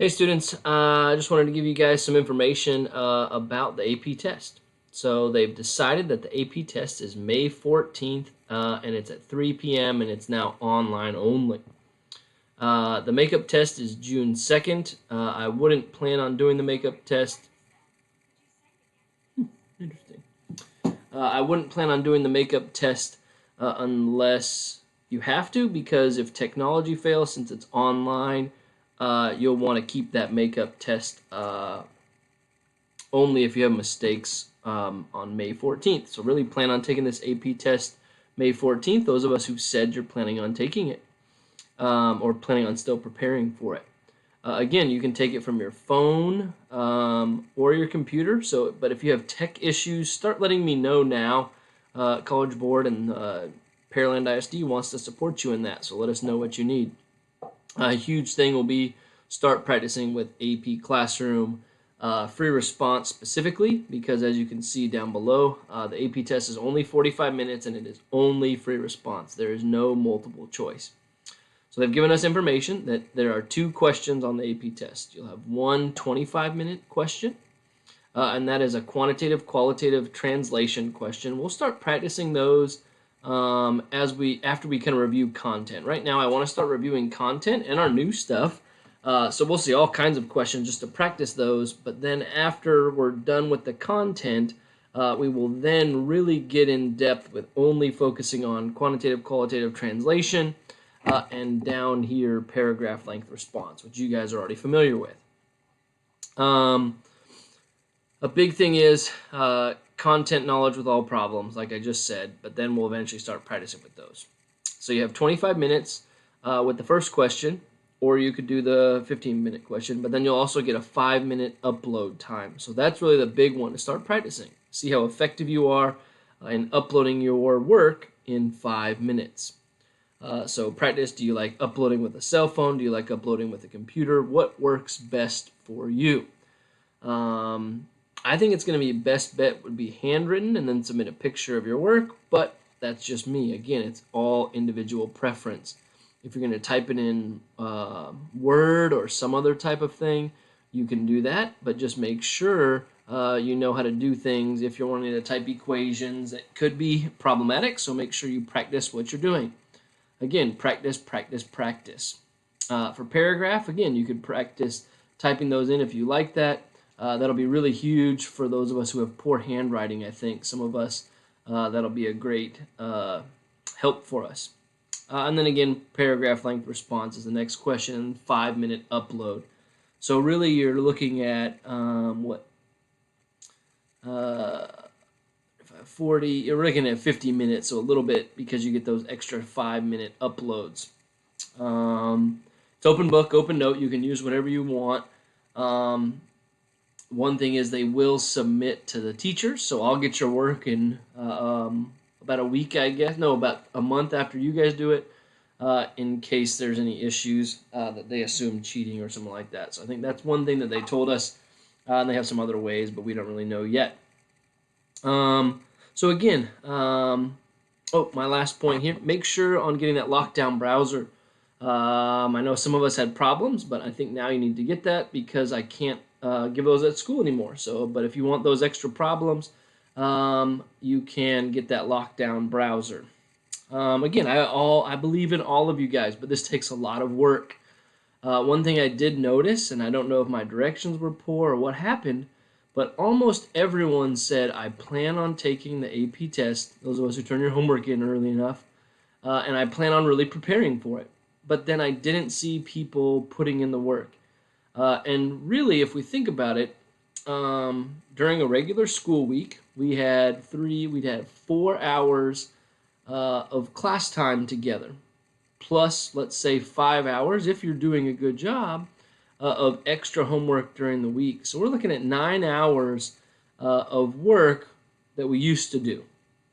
Hey students, I just wanted to give you guys some information about the AP test. So they've decided that the AP test is May 14th and it's at 3 p.m. and it's now online only. The makeup test is June 2nd. I wouldn't plan on doing the makeup test. Interesting. I wouldn't plan on doing the makeup test unless you have to, because if technology fails, since it's online, you'll want to keep that makeup test only if you have mistakes on May 14th. So really plan on taking this AP test May 14th, those of us who said you're planning on taking it or planning on still preparing for it. Again, you can take it from your phone or your computer. But if you have tech issues, start letting me know now. College Board and Pearland ISD wants to support you in that, so let us know what you need. A huge thing will be start practicing with AP Classroom free response specifically, because as you can see down below, the AP test is only 45 minutes and it is only free response. There is no multiple choice. So they've given us information that there are 2 questions on the AP test. You'll have one 25-minute question, and that is a qualitative translation question. We'll start practicing those after we kind of review content. Right now, I want to start reviewing content and our new stuff. So we'll see all kinds of questions just to practice those. But then after we're done with the content, we will then really get in depth with only focusing on qualitative translation, and down here, paragraph length response, which you guys are already familiar with. A big thing is content knowledge with all problems, like I just said, but then we'll eventually start practicing with those. So you have 25 minutes with the first question, or you could do the 15-minute question, but then you'll also get a 5-minute upload time. So that's really the big one to start practicing. See how effective you are in uploading your work in 5 minutes. So practice, do you like uploading with a cell phone? Do you like uploading with a computer? What works best for you? I think it's going to be best bet would be handwritten and then submit a picture of your work, but that's just me. Again, it's all individual preference. If you're going to type it in Word or some other type of thing, you can do that, but just make sure you know how to do things. If you're wanting to type equations, it could be problematic, so make sure you practice what you're doing. Again, practice, practice, practice. For paragraph, again, you could practice typing those in if you like that. That'll be really huge for those of us who have poor handwriting, I think. Some of us, that'll be a great help for us. And then again, paragraph length response is the next question, 5-minute upload. So really you're looking at 40, you're looking at 50 minutes, so a little bit, because you get those extra 5-minute uploads. It's open book, open note. You can use whatever you want. One thing is they will submit to the teachers, so I'll get your work in about a week, I guess. No, about a month after you guys do it, in case there's any issues that they assume cheating or something like that. So I think that's one thing that they told us, and they have some other ways, but we don't really know yet. So again, my last point here, make sure on getting that lockdown browser. I know some of us had problems, but I think now you need to get that, because I can't give those at school anymore. But if you want those extra problems, you can get that lockdown browser. Again, I believe in all of you guys, but this takes a lot of work. One thing I did notice, and I don't know if my directions were poor or what happened, but almost everyone said, I plan on taking the AP test, those of us who turn your homework in early enough, and I plan on really preparing for it. But then I didn't see people putting in the work. And really, if we think about it, during a regular school week, we'd have 4 hours of class time together, plus, let's say, 5 hours, if you're doing a good job, of extra homework during the week. So we're looking at 9 hours of work that we used to do.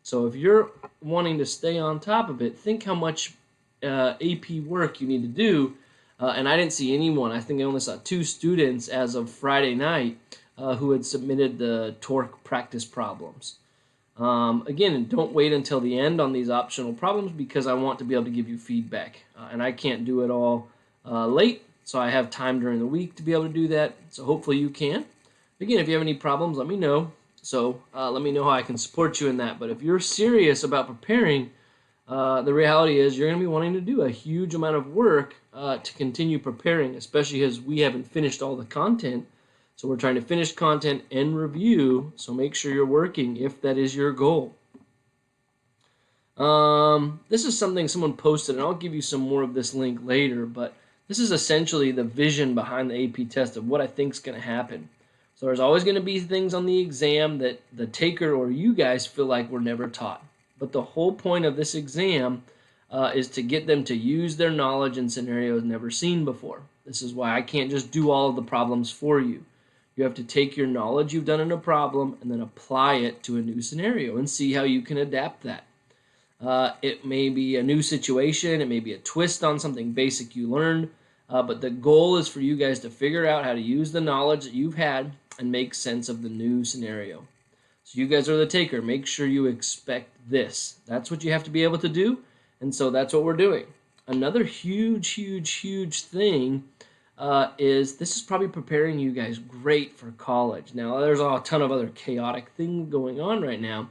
So if you're wanting to stay on top of it, think how much AP work you need to do. And I didn't see anyone. I think I only saw 2 students as of Friday night who had submitted the TORC practice problems. Again, don't wait until the end on these optional problems, because I want to be able to give you feedback. And I can't do it all late. so I have time during the week to be able to do that. So hopefully you can. Again, if you have any problems, let me know. So let me know how I can support you in that. But if you're serious about preparing, the reality is you're going to be wanting to do a huge amount of work to continue preparing, especially as we haven't finished all the content. So we're trying to finish content and review. So make sure you're working if that is your goal. This is something someone posted, and I'll give you some more of this link later, but this is essentially the vision behind the AP test of what I think is going to happen. So there's always going to be things on the exam that the taker or you guys feel like were never taught. But the whole point of this exam is to get them to use their knowledge in scenarios never seen before. This is why I can't just do all of the problems for you. You have to take your knowledge you've done in a problem and then apply it to a new scenario and see how you can adapt that. It may be a new situation, it may be a twist on something basic you learned, but the goal is for you guys to figure out how to use the knowledge that you've had and make sense of the new scenario. So you guys are the taker. Make sure you expect this. That's what you have to be able to do, and so that's what we're doing. Another huge thing is this is probably preparing you guys great for college. Now, there's a ton of other chaotic things going on right now,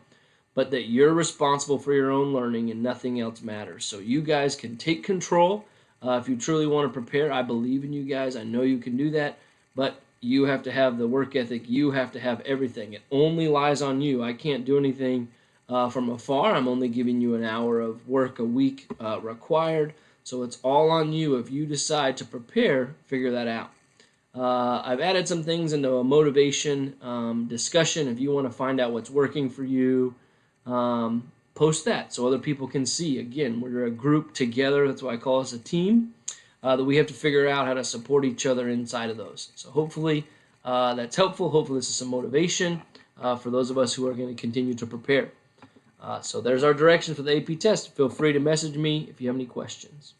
but that you're responsible for your own learning and nothing else matters. So you guys can take control. If you truly want to prepare, I believe in you guys. I know you can do that, but you have to have the work ethic. You have to have everything. It only lies on you. I can't do anything from afar. I'm only giving you an hour of work a week required. So it's all on you. If you decide to prepare, figure that out. I've added some things into a motivation discussion. If you want to find out what's working for you, post that so other people can see. Again, we're a group together. That's why I call us a team, that we have to figure out how to support each other inside of those. So hopefully that's helpful. Hopefully this is some motivation for those of us who are going to continue to prepare. So there's our direction for the AP test. Feel free to message me if you have any questions.